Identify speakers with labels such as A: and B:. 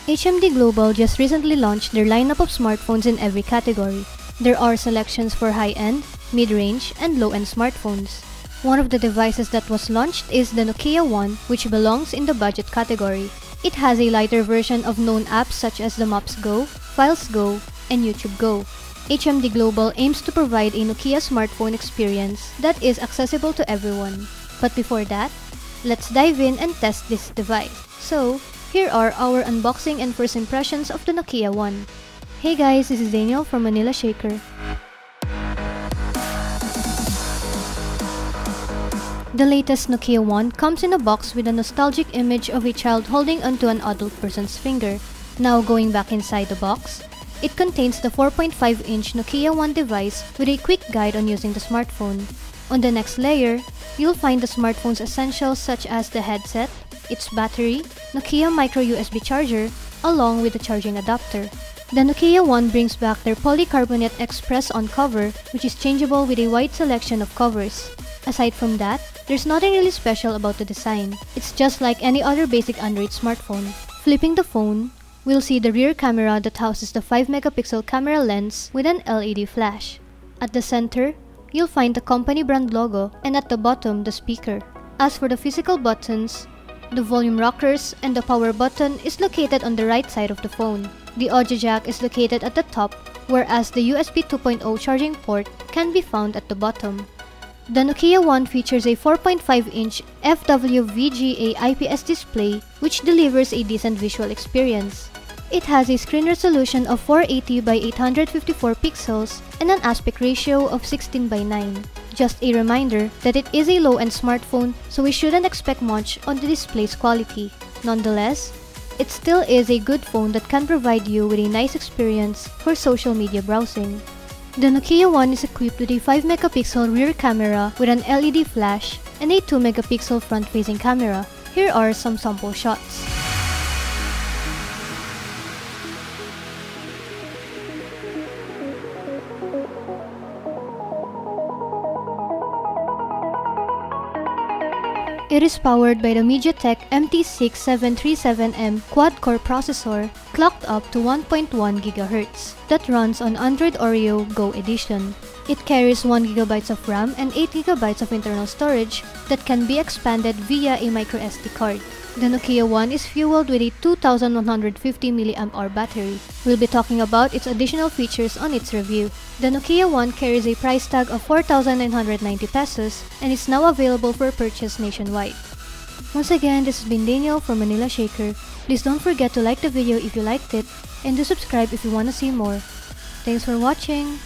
A: HMD Global just recently launched their lineup of smartphones in every category. There are selections for high-end, mid-range, and low-end smartphones. One of the devices that was launched is the Nokia One, which belongs in the budget category. It has a lighter version of known apps such as the Maps Go, Files Go, and YouTube Go. HMD Global aims to provide a Nokia smartphone experience that is accessible to everyone. But before that, let's dive in and test this device. So, here are our unboxing and first impressions of the Nokia One. Hey guys, this is Daniel from Manila Shaker. The latest Nokia One comes in a box with a nostalgic image of a child holding onto an adult person's finger. Now going back inside the box, it contains the 4.5-inch Nokia One device with a quick guide on using the smartphone. On the next layer, you'll find the smartphone's essentials such as the headset, its battery, Nokia micro USB charger, along with the charging adapter. The Nokia One brings back their polycarbonate Express on cover, which is changeable with a wide selection of covers. Aside from that, there's nothing really special about the design. It's just like any other basic Android smartphone. Flipping the phone, we'll see the rear camera that houses the 5-megapixel camera lens with an LED flash. At the center, you'll find the company brand logo, and at the bottom, the speaker. As for the physical buttons, the volume rockers and the power button is located on the right side of the phone. The audio jack is located at the top, whereas the USB 2.0 charging port can be found at the bottom. The Nokia One features a 4.5-inch FWVGA IPS display which delivers a decent visual experience. It has a screen resolution of 480 by 854 pixels and an aspect ratio of 16 by 9. Just a reminder that it is a low-end smartphone, so we shouldn't expect much on the display's quality. Nonetheless, it still is a good phone that can provide you with a nice experience for social media browsing. The Nokia One is equipped with a 5-megapixel rear camera with an LED flash and a 2-megapixel front-facing camera. Here are some sample shots. It is powered by the MediaTek MT6737M quad-core processor clocked up to 1.1 GHz that runs on Android Oreo Go edition. It carries 1 GB of RAM and 8 GB of internal storage that can be expanded via a microSD card. The Nokia One is fueled with a 2150 mAh battery. We'll be talking about its additional features on its review. The Nokia One carries a price tag of 4,990 pesos and is now available for purchase nationwide. Once again, this has been Daniel from Manila Shaker. Please don't forget to like the video if you liked it and to subscribe if you want to see more. Thanks for watching!